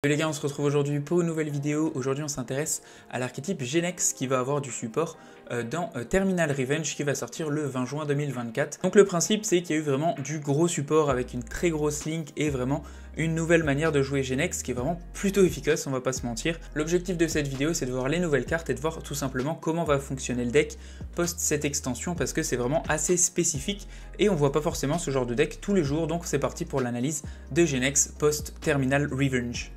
Salut les gars, on se retrouve aujourd'hui pour une nouvelle vidéo. Aujourd'hui on s'intéresse à l'archétype Genex qui va avoir du support dans Terminal Revenge qui va sortir le 20 juin 2024. Donc le principe c'est qu'il y a eu vraiment du gros support avec une très grosse link et vraiment une nouvelle manière de jouer Genex qui est vraiment plutôt efficace, on va pas se mentir. L'objectif de cette vidéo c'est de voir les nouvelles cartes et de voir tout simplement comment va fonctionner le deck post cette extension parce que c'est vraiment assez spécifique et on voit pas forcément ce genre de deck tous les jours. Donc c'est parti pour l'analyse de Genex post Terminal Revenge.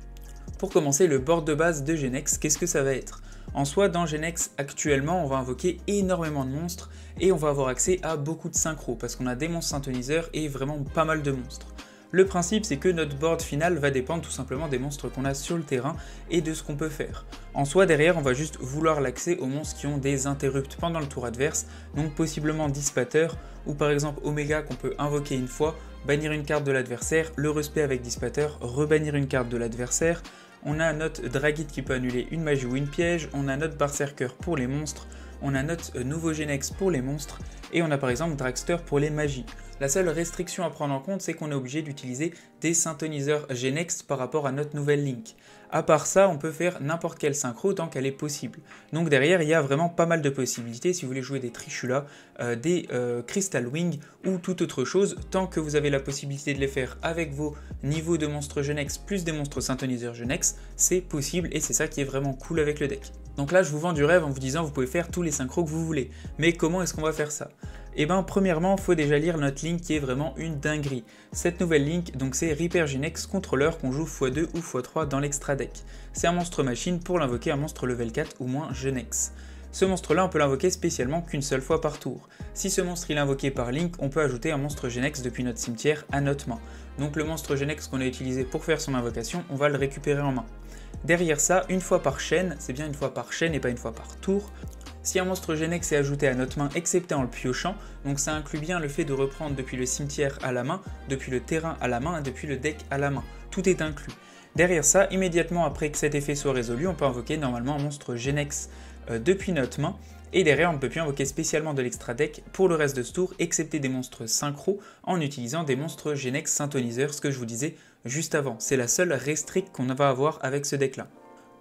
Pour commencer, le board de base de Genex, qu'est-ce que ça va être? En soi, dans Genex, actuellement, on va invoquer énormément de monstres et on va avoir accès à beaucoup de synchro parce qu'on a des monstres synthoniseurs et vraiment pas mal de monstres. Le principe, c'est que notre board final va dépendre tout simplement des monstres qu'on a sur le terrain et de ce qu'on peut faire. En soi, derrière, on va juste vouloir l'accès aux monstres qui ont des interrupts pendant le tour adverse, donc possiblement Dispater ou par exemple Omega qu'on peut invoquer une fois, bannir une carte de l'adversaire, le respect avec Dispater, rebannir une carte de l'adversaire. On a notre Dragite qui peut annuler une magie ou une piège, on a notre Berserker pour les monstres, on a notre nouveau Genex pour les monstres, et on a par exemple Dragster pour les magies. La seule restriction à prendre en compte, c'est qu'on est obligé d'utiliser des synthoniseurs Genex par rapport à notre nouvelle link. À part ça, on peut faire n'importe quelle synchro tant qu'elle est possible. Donc derrière, il y a vraiment pas mal de possibilités si vous voulez jouer des Trishula, des Crystal Wing ou toute autre chose, tant que vous avez la possibilité de les faire avec vos niveaux de monstres Genex plus des monstres synthoniseurs Genex, c'est possible et c'est ça qui est vraiment cool avec le deck. Donc là, je vous vends du rêve en vous disant vous pouvez faire tous les synchros que vous voulez. Mais comment est-ce qu'on va faire ça? Eh bien, premièrement, il faut déjà lire notre link qui est vraiment une dinguerie. Cette nouvelle link, donc c'est Reaper Genex Contrôleur qu'on joue x2 ou x3 dans l'extra deck. C'est un monstre machine pour l'invoquer un monstre level 4 ou moins Genex. Ce monstre-là, on peut l'invoquer spécialement qu'une seule fois par tour. Si ce monstre est invoqué par link, on peut ajouter un monstre Genex depuis notre cimetière à notre main. Donc le monstre Genex qu'on a utilisé pour faire son invocation, on va le récupérer en main. Derrière ça, une fois par chaîne, c'est bien une fois par chaîne et pas une fois par tour, si un monstre Genex est ajouté à notre main excepté en le piochant, donc ça inclut bien le fait de reprendre depuis le cimetière à la main, depuis le terrain à la main et depuis le deck à la main. Tout est inclus. Derrière ça, immédiatement après que cet effet soit résolu, on peut invoquer normalement un monstre Genex depuis notre main. Et derrière, on ne peut plus invoquer spécialement de l'extra deck pour le reste de ce tour, excepté des monstres synchro, en utilisant des monstres Genex synthoniseurs, ce que je vous disais juste avant. C'est la seule restrict qu'on va avoir avec ce deck-là.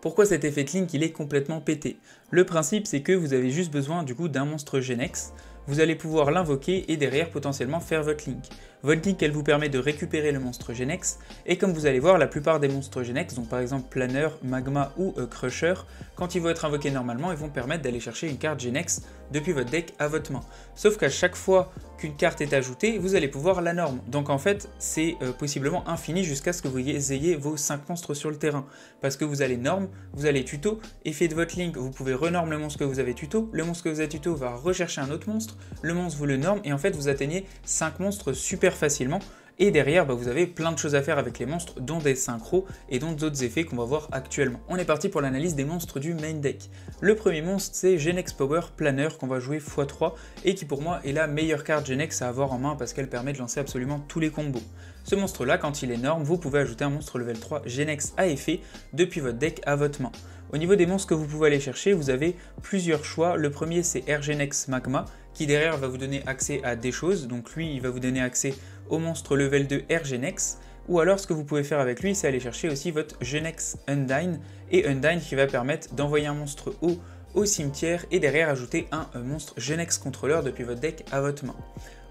Pourquoi cet effet de link il est complètement pété? Le principe c'est que vous avez juste besoin du coup d'un monstre Genex, vous allez pouvoir l'invoquer et derrière potentiellement faire votre link. Votre link elle vous permet de récupérer le monstre Genex et comme vous allez voir la plupart des monstres Genex, donc par exemple Planeur, Magma ou Crusher, quand ils vont être invoqués normalement ils vont permettre d'aller chercher une carte Genex depuis votre deck à votre main. Sauf qu'à chaque fois qu'une carte est ajoutée, vous allez pouvoir la norme. Donc en fait, c'est possiblement infini jusqu'à ce que vous ayez vos 5 monstres sur le terrain. Parce que vous allez norme, vous allez tuto, effet de votre link, vous pouvez renorme le monstre que vous avez tuto, le monstre que vous avez tuto va rechercher un autre monstre, le monstre vous le norme, et en fait vous atteignez 5 monstres super facilement. Et derrière, vous avez plein de choses à faire avec les monstres, dont des synchros et dont d'autres effets qu'on va voir actuellement. On est parti pour l'analyse des monstres du main deck. Le premier monstre, c'est Genex Power Planner qu'on va jouer x3 et qui pour moi est la meilleure carte Genex à avoir en main parce qu'elle permet de lancer absolument tous les combos. Ce monstre-là, quand il est norme, vous pouvez ajouter un monstre level 3 Genex à effet depuis votre deck à votre main. Au niveau des monstres que vous pouvez aller chercher, vous avez plusieurs choix. Le premier, c'est Genex Magma, qui derrière va vous donner accès à des choses. Donc lui, il va vous donner accès au monstre level 2 Genex. Ou alors, ce que vous pouvez faire avec lui, c'est aller chercher aussi votre Genex Undyne. Et Undyne qui va permettre d'envoyer un monstre haut au cimetière et derrière ajouter un monstre Genex contrôleur depuis votre deck à votre main.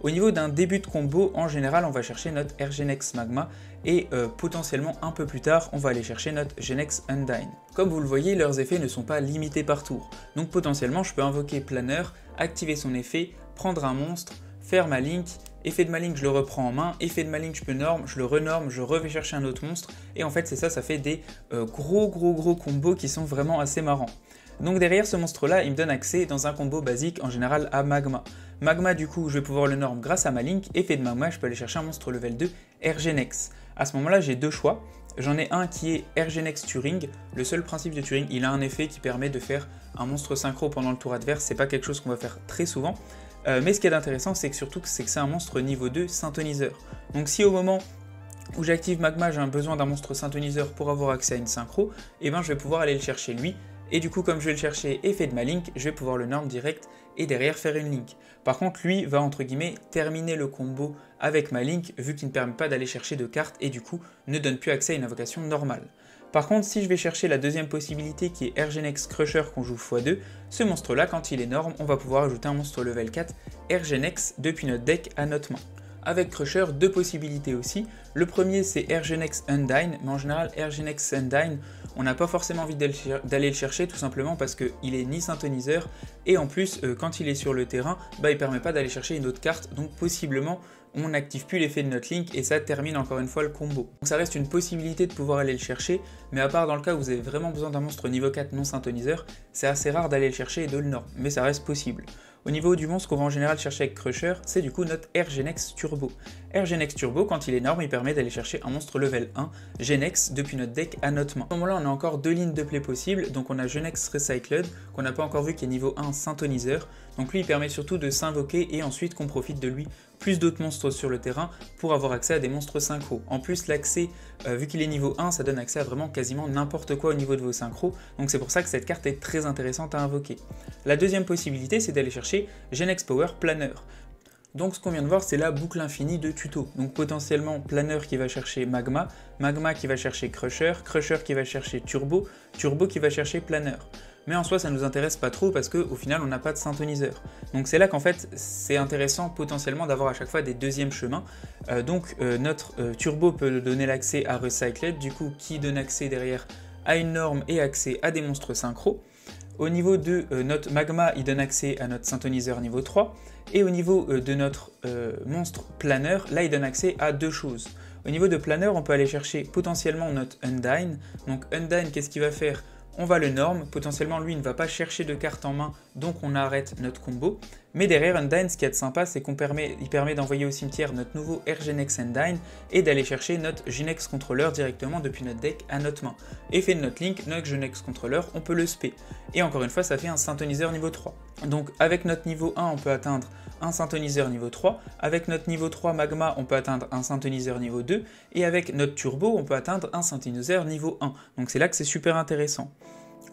Au niveau d'un début de combo, en général, on va chercher notre Genex Magma et potentiellement un peu plus tard, on va aller chercher notre Genex Undyne. Comme vous le voyez, leurs effets ne sont pas limités par tour. Donc potentiellement, je peux invoquer Planeur, activer son effet, prendre un monstre, faire ma link, effet de ma link, je le reprends en main, effet de ma link, je peux norme, je le renorme, je vais chercher un autre monstre, et en fait c'est ça fait des gros combos qui sont vraiment assez marrants. Donc derrière ce monstre-là, il me donne accès dans un combo basique en général à Magma. Magma du coup, je vais pouvoir le norme grâce à ma link, effet de Magma, je peux aller chercher un monstre level 2 Genex. À ce moment-là, j'ai deux choix. J'en ai un qui est Genex Turing. Le seul principe de Turing, il a un effet qui permet de faire un monstre synchro pendant le tour adverse, c'est pas quelque chose qu'on va faire très souvent. Mais ce qui est intéressant, c'est que surtout c'est un monstre niveau 2 synthoniseur. Donc si au moment où j'active Magma, j'ai besoin d'un monstre synthoniseur pour avoir accès à une synchro, et ben je vais pouvoir aller le chercher lui. Et du coup, comme je vais le chercher effet de ma link, je vais pouvoir le norm direct et derrière faire une link. Par contre, lui va entre guillemets terminer le combo avec ma link vu qu'il ne permet pas d'aller chercher de cartes et du coup ne donne plus accès à une invocation normale. Par contre, si je vais chercher la deuxième possibilité qui est Airgenex Crusher qu'on joue x2, ce monstre-là, quand il est norme, on va pouvoir ajouter un monstre level 4 Airgenex depuis notre deck à notre main. Avec Crusher, deux possibilités aussi. Le premier, c'est Airgenex Undyne, mais en général, Airgenex Undyne, on n'a pas forcément envie d'aller le chercher, tout simplement parce qu'il est ni synthoniseur, et en plus, quand il est sur le terrain, il ne permet pas d'aller chercher une autre carte, donc possiblement, on n'active plus l'effet de notre link et ça termine encore une fois le combo. Donc ça reste une possibilité de pouvoir aller le chercher, mais à part dans le cas où vous avez vraiment besoin d'un monstre niveau 4 non synthoniseur, c'est assez rare d'aller le chercher et de le norm, mais ça reste possible. Au niveau du monstre qu'on va en général chercher avec Crusher, c'est du coup notre Airgenex Turbo. Airgenex Turbo, quand il est norme, il permet d'aller chercher un monstre level 1, Genex, depuis notre deck à notre main. À ce moment-là, on a encore deux lignes de play possibles, donc on a Genex Recycled, qu'on n'a pas encore vu qui est niveau 1 synthoniseur, donc lui il permet surtout de s'invoquer et ensuite qu'on profite de lui plus d'autres monstres sur le terrain pour avoir accès à des monstres synchro. En plus l'accès, vu qu'il est niveau 1, ça donne accès à vraiment quasiment n'importe quoi au niveau de vos synchros, donc c'est pour ça que cette carte est très intéressante à invoquer. La deuxième possibilité, c'est d'aller chercher Genex Power Planner. Donc ce qu'on vient de voir, c'est la boucle infinie de tuto. Donc potentiellement Planner qui va chercher Magma, Magma qui va chercher Crusher, Crusher qui va chercher Turbo, Turbo qui va chercher Planner. Mais en soi ça nous intéresse pas trop parce qu'au final on n'a pas de synthoniseur. Donc c'est là qu'en fait c'est intéressant potentiellement d'avoir à chaque fois des deuxièmes chemins. Notre Turbo peut donner l'accès à Recycled, du coup qui donne accès derrière à une norme et accès à des monstres synchro. Au niveau de notre Magma, il donne accès à notre synthoniseur niveau 3. Et au niveau de notre monstre Planner, là il donne accès à deux choses. Au niveau de Planner, on peut aller chercher potentiellement notre Undyne. Donc Undyne, qu'est-ce qu'il va faire ? On va le norm, potentiellement lui il ne va pas chercher de cartes en main, donc on arrête notre combo. Mais derrière Undyne, ce qui est de sympa, c'est qu'il permet d'envoyer au cimetière notre nouveau Airgenex Undyne et d'aller chercher notre Genex Controller directement depuis notre deck à notre main. Effet de notre link, notre Genex Controller, on peut le spé. Et encore une fois, ça fait un synthoniseur niveau 3. Donc avec notre niveau 1, on peut atteindre un synthoniseur niveau 3, avec notre niveau 3 Magma, on peut atteindre un synthoniseur niveau 2, et avec notre Turbo, on peut atteindre un synthoniseur niveau 1. Donc c'est là que c'est super intéressant.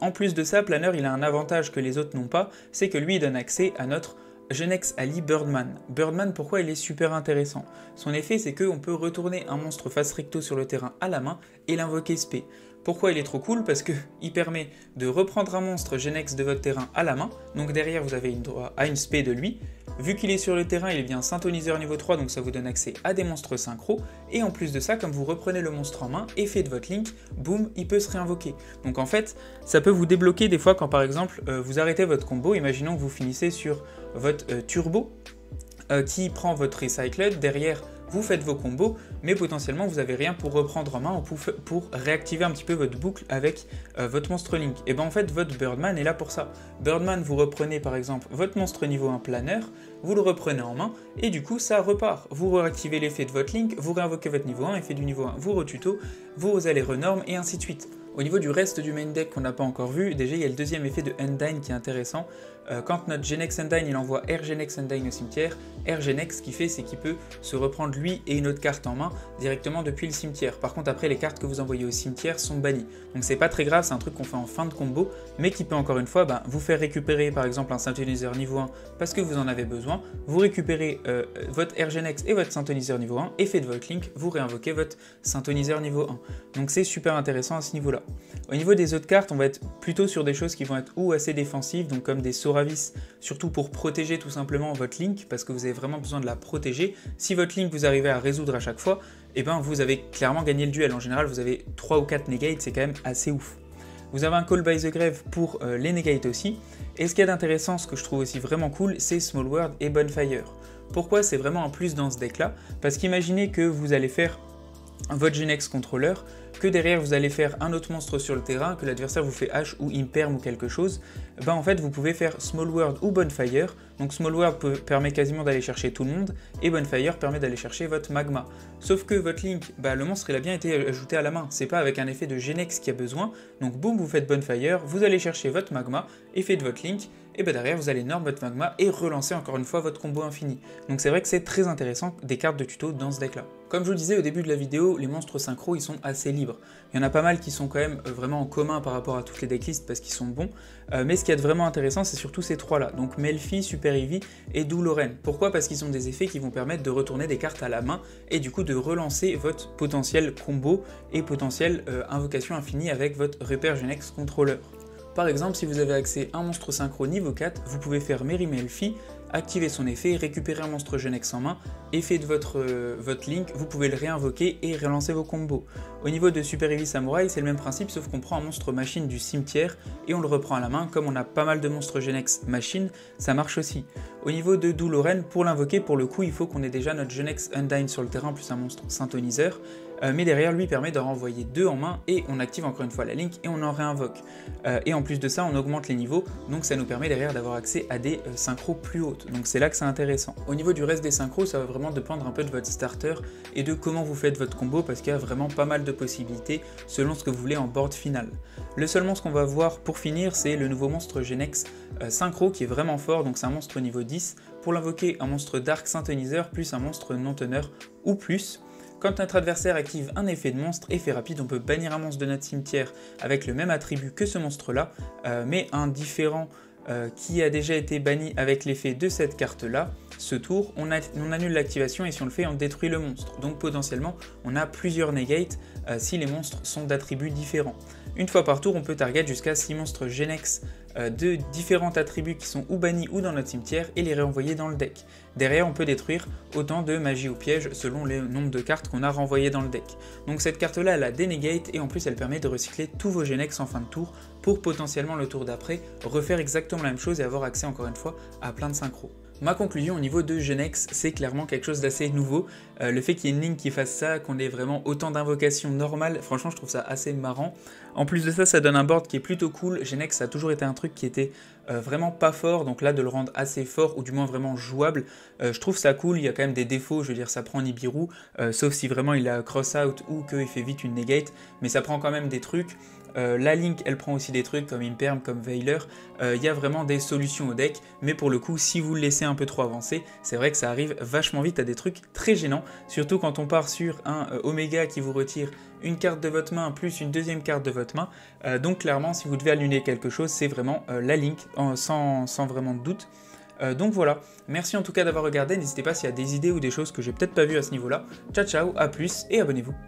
En plus de ça, Planner, il a un avantage que les autres n'ont pas, c'est que lui, il donne accès à notre Genex Ali Birdman. Birdman, pourquoi il est super intéressant? Son effet, c'est qu'on peut retourner un monstre face recto sur le terrain à la main et l'invoquer spé. Pourquoi il est trop cool? Parce qu'il permet de reprendre un monstre Genex de votre terrain à la main, donc derrière vous avez droit à une spé de lui. Vu qu'il est sur le terrain, il est bien synthoniseur niveau 3, donc ça vous donne accès à des monstres synchro. Et en plus de ça, comme vous reprenez le monstre en main, effet de votre link, boum, il peut se réinvoquer. Donc en fait, ça peut vous débloquer des fois quand par exemple vous arrêtez votre combo. Imaginons que vous finissez sur votre Turbo qui prend votre Recycled, derrière vous faites vos combos, mais potentiellement vous n'avez rien pour reprendre en main ou pour réactiver un petit peu votre boucle avec votre monstre Link. Et bien en fait votre Birdman est là pour ça. Birdman, vous reprenez par exemple votre monstre niveau 1 Planner, vous le reprenez en main, et du coup ça repart. Vous réactivez l'effet de votre Link, vous réinvoquez votre niveau 1, effet du niveau 1, vous retuto, vous allez renorm, et ainsi de suite. Au niveau du reste du main deck qu'on n'a pas encore vu, déjà il y a le deuxième effet de Undyne qui est intéressant. Quand notre Genex Undyne il envoie Airgenex Undyne au cimetière, Airgenex ce qu'il fait c'est qu'il peut se reprendre lui et une autre carte en main directement depuis le cimetière. Par contre après les cartes que vous envoyez au cimetière sont bannies. Donc c'est pas très grave, c'est un truc qu'on fait en fin de combo, mais qui peut encore une fois vous faire récupérer par exemple un synthoniseur niveau 1 parce que vous en avez besoin, vous récupérez votre Airgenex et votre synthoniseur niveau 1, effet de votre link, vous réinvoquez votre synthoniseur niveau 1. Donc c'est super intéressant à ce niveau-là. Au niveau des autres cartes, on va être plutôt sur des choses qui vont être ou assez défensives, donc comme des Soravis, surtout pour protéger tout simplement votre Link, parce que vous avez vraiment besoin de la protéger. Si votre Link vous arrivez à résoudre à chaque fois, et vous avez clairement gagné le duel. En général, vous avez 3 ou 4 negates, c'est quand même assez ouf. Vous avez un Call by the Grave pour les negates aussi. Et ce qu'il y a d'intéressant, ce que je trouve aussi vraiment cool, c'est Small World et Bonfire. Pourquoi c'est vraiment un plus dans ce deck-là? Parce qu'imaginez que vous allez faire votre Genex Controller, que derrière vous allez faire un autre monstre sur le terrain, que l'adversaire vous fait H ou Imperm ou quelque chose, en fait vous pouvez faire Small World ou Bonfire. Donc Small World permet quasiment d'aller chercher tout le monde, et Bonfire permet d'aller chercher votre Magma. Sauf que votre Link, le monstre il a bien été ajouté à la main, c'est pas avec un effet de Genex qu'il y a besoin, donc boum vous faites Bonfire, vous allez chercher votre Magma, effet de votre Link, et derrière vous allez norm votre Magma et relancer encore une fois votre combo infini. Donc c'est vrai que c'est très intéressant des cartes de tuto dans ce deck là. Comme je vous le disais au début de la vidéo, les monstres synchro ils sont assez libres. Il y en a pas mal qui sont quand même vraiment en commun par rapport à toutes les decklists parce qu'ils sont bons, mais ce qui est vraiment intéressant c'est surtout ces trois-là, donc Melfi, Super Eevee et Douloren. Pourquoi? Parce qu'ils ont des effets qui vont permettre de retourner des cartes à la main et du coup de relancer votre potentiel combo et potentiel invocation infinie avec votre Repère Genex Controller. Par exemple, si vous avez accès à un monstre synchro niveau 4, vous pouvez faire Melfi, activer son effet, récupérer un monstre Genex en main, effet de votre Link, vous pouvez le réinvoquer et relancer vos combos. Au niveau de Super Eevee Samurai, c'est le même principe, sauf qu'on prend un monstre machine du cimetière et on le reprend à la main. Comme on a pas mal de monstres Genex machine, ça marche aussi. Au niveau de Douloren, pour l'invoquer, pour le coup, il faut qu'on ait déjà notre Genex Undyne sur le terrain, plus un monstre synthoniseur. Mais derrière lui permet de renvoyer 2 en main et on active encore une fois la Link et on en réinvoque. Et en plus de ça, on augmente les niveaux, donc ça nous permet derrière d'avoir accès à des synchros plus hautes. Donc c'est là que c'est intéressant. Au niveau du reste des synchros, ça va vraiment dépendre un peu de votre starter et de comment vous faites votre combo parce qu'il y a vraiment pas mal de possibilités selon ce que vous voulez en board final. Le seul monstre qu'on va voir pour finir, c'est le nouveau monstre Genex Synchro qui est vraiment fort, donc c'est un monstre niveau 10. Pour l'invoquer, un monstre Dark Synthoniseur plus un monstre non-teneur ou plus. Quand notre adversaire active un effet de monstre, effet rapide, on peut bannir un monstre de notre cimetière avec le même attribut que ce monstre-là, mais un différent qui a déjà été banni avec l'effet de cette carte-là. Ce tour, on annule l'activation et si on le fait, on détruit le monstre. Donc potentiellement, on a plusieurs negates si les monstres sont d'attributs différents. Une fois par tour, on peut target jusqu'à 6 monstres Genex de différents attributs qui sont ou bannis ou dans notre cimetière et les réenvoyer dans le deck. Derrière, on peut détruire autant de magie ou pièges selon le nombre de cartes qu'on a renvoyées dans le deck. Donc cette carte-là, elle a des negates et en plus, elle permet de recycler tous vos Genex en fin de tour pour potentiellement le tour d'après refaire exactement la même chose et avoir accès encore une fois à plein de synchros. Ma conclusion au niveau de Genex, c'est clairement quelque chose d'assez nouveau. Le fait qu'il y ait une ligne qui fasse ça, qu'on ait vraiment autant d'invocations normales, franchement je trouve ça assez marrant. En plus de ça, ça donne un board qui est plutôt cool. Genex, ça a toujours été un truc qui était vraiment pas fort, donc là de le rendre assez fort ou du moins vraiment jouable, je trouve ça cool. Il y a quand même des défauts, je veux dire ça prend Nibiru, sauf si vraiment il a cross out ou qu'il fait vite une negate, mais ça prend quand même des trucs. La Link, elle prend aussi des trucs comme Imperm, comme Veiler. Il y a vraiment des solutions au deck, mais pour le coup, si vous le laissez un peu trop avancer, c'est vrai que ça arrive vachement vite à des trucs très gênants, surtout quand on part sur un Oméga qui vous retire une carte de votre main plus une deuxième carte de votre main. Donc clairement, si vous devez annuler quelque chose, c'est vraiment la Link, sans vraiment de doute. Donc voilà, merci en tout cas d'avoir regardé, n'hésitez pas s'il y a des idées ou des choses que j'ai peut-être pas vues à ce niveau-là. Ciao ciao, à plus et abonnez-vous.